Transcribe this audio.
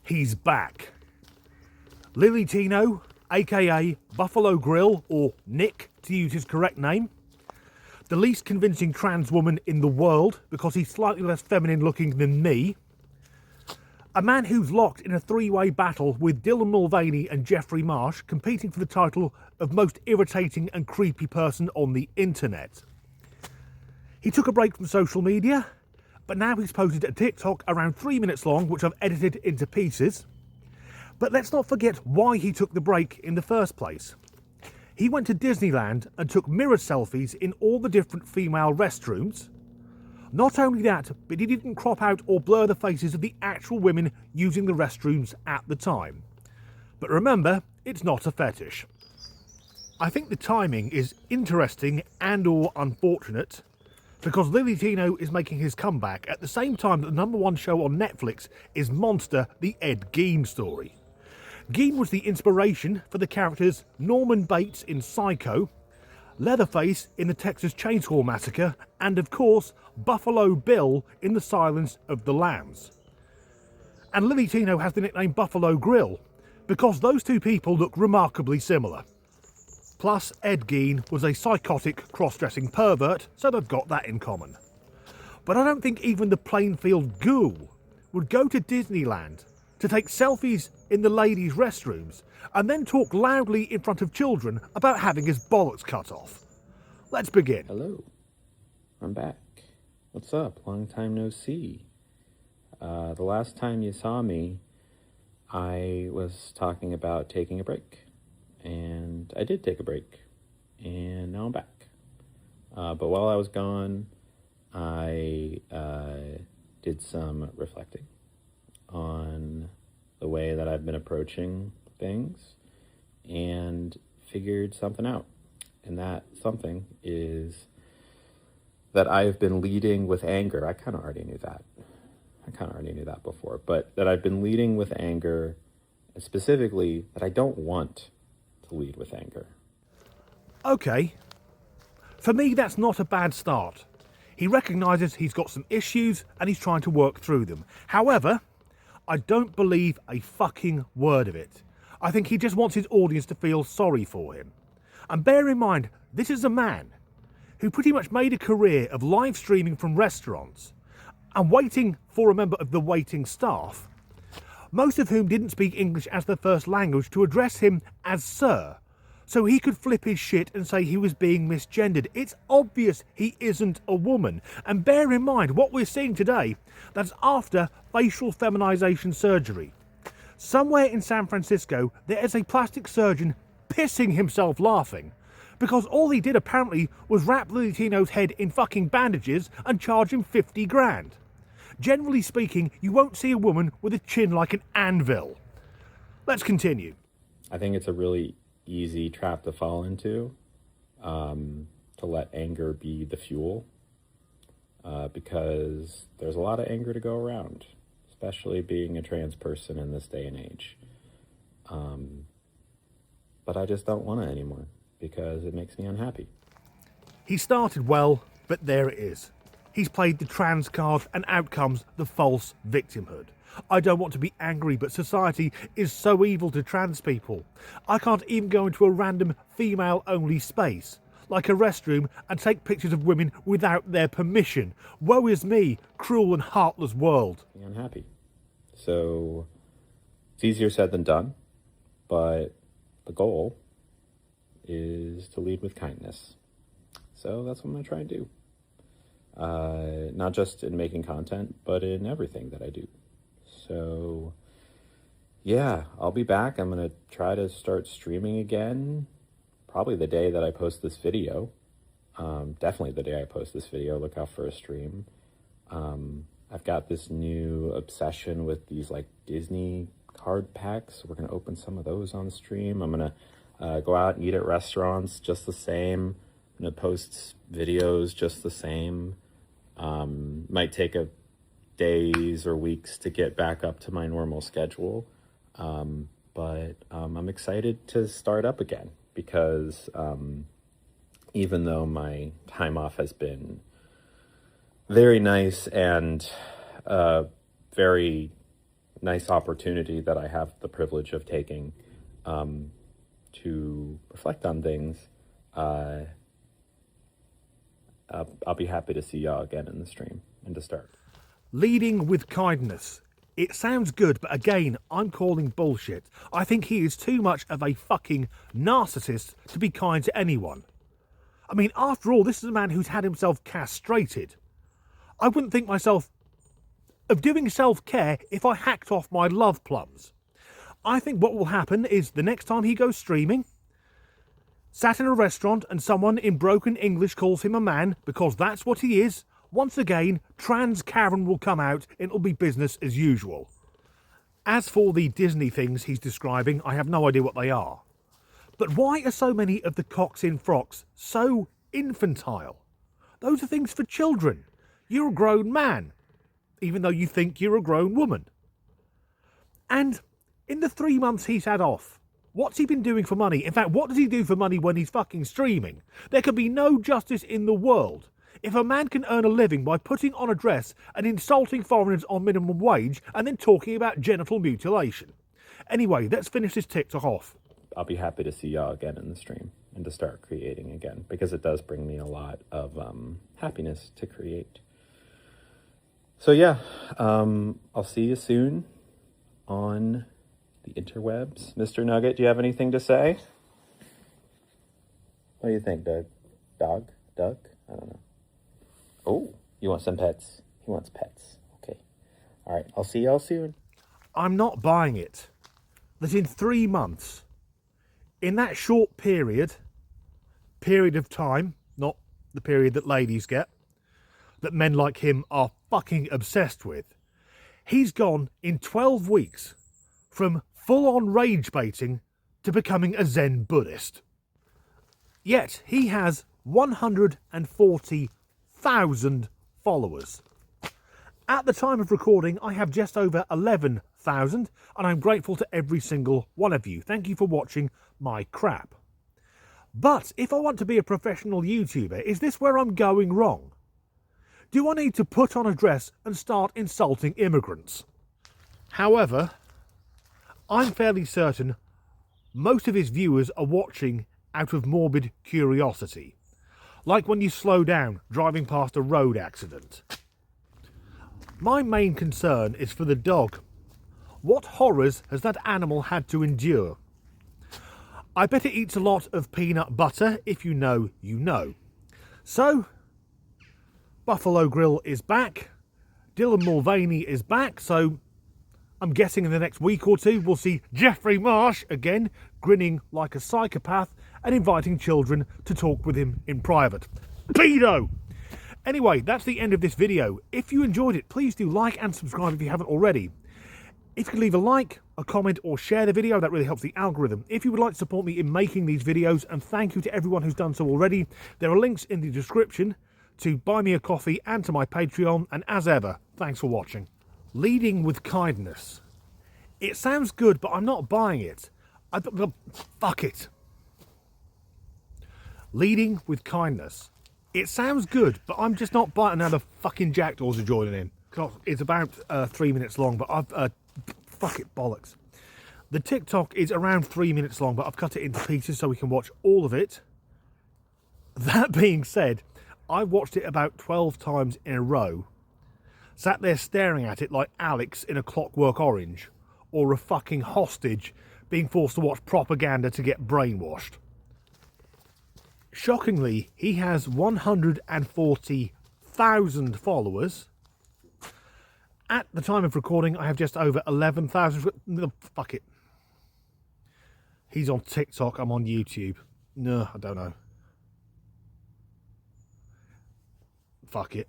He's back. Lilly Tino, aka Buffalo Grill, or Nick to use his correct name. The least convincing trans woman in the world because he's slightly less feminine looking than me. A man who's locked in a three-way battle with Dylan Mulvaney and Jeffrey Marsh, competing for the title of most irritating and creepy person on the internet. He took a break from social media, but now he's posted a TikTok around 3 minutes long, which I've edited into pieces. But let's not forget why he took the break in the first place. He went to Disneyland and took mirror selfies in all the different female restrooms. Not only that, but he didn't crop out or blur the faces of the actual women using the restrooms at the time. But remember, it's not a fetish. I think the timing is interesting and or unfortunate, because Lilly Tino is making his comeback at the same time that the #1 show on Netflix is Monster, the Ed Gein story. Gein was the inspiration for the characters Norman Bates in Psycho, Leatherface in the Texas Chainsaw Massacre, and of course Buffalo Bill in The Silence of the Lambs. And Lilly Tino has the nickname Buffalo Grill because those two people look remarkably similar. Plus, Ed Gein was a psychotic cross-dressing pervert, so they've got that in common. But I don't think even the Plainfield ghoul would go to Disneyland to take selfies in the ladies' restrooms and then talk loudly in front of children about having his bollocks cut off. Let's begin. Hello, I'm back. What's up? Long time no see. The last time you saw me, I was talking about taking a break. And I did take a break, and now I'm back. But while I was gone, I did some reflecting on the way that I've been approaching things and figured something out. And that something is that I've been leading with anger. I kind of already knew that. Before, but that I've been leading with anger, and specifically that I don't want to lead with anger. Okay. For me, that's not a bad start. He recognises he's got some issues and he's trying to work through them. However, I don't believe a fucking word of it. I think he just wants his audience to feel sorry for him. And bear in mind, this is a man who pretty much made a career of live streaming from restaurants and waiting for a member of the waiting staff, most of whom didn't speak English as their first language, to address him as sir, so he could flip his shit and say he was being misgendered. It's obvious he isn't a woman. And bear in mind, what we're seeing today, that's after facial feminization surgery. Somewhere in San Francisco, there is a plastic surgeon pissing himself laughing, because all he did apparently was wrap Lilly Tino's head in fucking bandages and charge him 50 grand. Generally speaking, you won't see a woman with a chin like an anvil. Let's continue. I think it's a really easy trap to fall into, to let anger be the fuel, because there's a lot of anger to go around, especially being a trans person in this day and age. But I just don't want it anymore because it makes me unhappy. He started well, but there it is. He's played the trans card and out comes the false victimhood. I don't want to be angry, but society is so evil to trans people. I can't even go into a random female-only space, like a restroom, and take pictures of women without their permission. Woe is me, cruel and heartless world. I'm unhappy. So it's easier said than done, but the goal is to lead with kindness. So that's what I'm going to try and do. Not just in making content, but in everything that I do. So, yeah, I'll be back. I'm going to try to start streaming again, probably the day that I post this video. Definitely the day I post this video. Look out for a stream. I've got this new obsession with these, like, Disney card packs. We're going to open some of those on stream. I'm going to go out and eat at restaurants just the same. I'm going to post videos just the same. Might take days or weeks to get back up to my normal schedule. But I'm excited to start up again because even though my time off has been very nice and very nice opportunity that I have the privilege of taking to reflect on things, I'll be happy to see y'all again in the stream and to start. Leading with kindness. It sounds good, but again, I'm calling bullshit. I think he is too much of a fucking narcissist to be kind to anyone. I mean, after all, this is a man who's had himself castrated. I wouldn't think myself of doing self-care if I hacked off my love plums. I think what will happen is the next time he goes streaming, sat in a restaurant and someone in broken English calls him a man, because that's what he is, once again, trans Karen will come out and it'll be business as usual. As for the Disney things he's describing, I have no idea what they are. But why are so many of the cocks in frocks so infantile? Those are things for children. You're a grown man, even though you think you're a grown woman. And in the 3 months he's had off, what's he been doing for money? In fact, what does he do for money when he's fucking streaming? There can be no justice in the world if a man can earn a living by putting on a dress and insulting foreigners on minimum wage and then talking about genital mutilation. Anyway, let's finish this TikTok off. I'll be happy to see y'all again in the stream and to start creating again, because it does bring me a lot of happiness to create. So yeah, I'll see you soon on the interwebs. Mr. Nugget, do you have anything to say? What do you think, Doug? Doug? I don't know. Oh, you want some pets? He wants pets. Okay. All right, I'll see y'all soon. I'm not buying it that in 3 months, in that short period of time, not the period that ladies get, that men like him are fucking obsessed with, he's gone in 12 weeks from full-on rage baiting to becoming a Zen Buddhist. Yet he has 140,000 followers. At the time of recording, I have just over 11,000, and I'm grateful to every single one of you. Thank you for watching my crap. But if I want to be a professional YouTuber, is this where I'm going wrong? Do I need to put on a dress and start insulting immigrants? However, I'm fairly certain most of his viewers are watching out of morbid curiosity. Like when you slow down driving past a road accident. My main concern is for the dog. What horrors has that animal had to endure? I bet it eats a lot of peanut butter. If you know, you know. So, Buffalo Grill is back. Dylan Mulvaney is back. So, I'm guessing in the next week or two, we'll see Jeffrey Marsh again, grinning like a psychopath and inviting children to talk with him in private. Tino! Anyway, that's the end of this video. If you enjoyed it, please do like and subscribe if you haven't already. If you could leave a like, a comment, or share the video, that really helps the algorithm. If you would like to support me in making these videos, and thank you to everyone who's done so already, there are links in the description to buy me a coffee and to my Patreon, and as ever, thanks for watching. Leading with kindness. It sounds good, but I'm not buying it. Fuck it. Leading with kindness. It sounds good, but I'm just not buying. Now the fucking jackdaws are joining in. It's about 3 minutes long, but I've... fuck it, bollocks. The TikTok is around 3 minutes long, but I've cut it into pieces so we can watch all of it. That being said, I watched it about 12 times in a row. Sat there staring at it like Alex in A Clockwork Orange, or a fucking hostage being forced to watch propaganda to get brainwashed. Shockingly, he has 140,000 followers. At the time of recording, I have just over 11,000. Fuck it. He's on TikTok, I'm on YouTube. No, I don't know. Fuck it.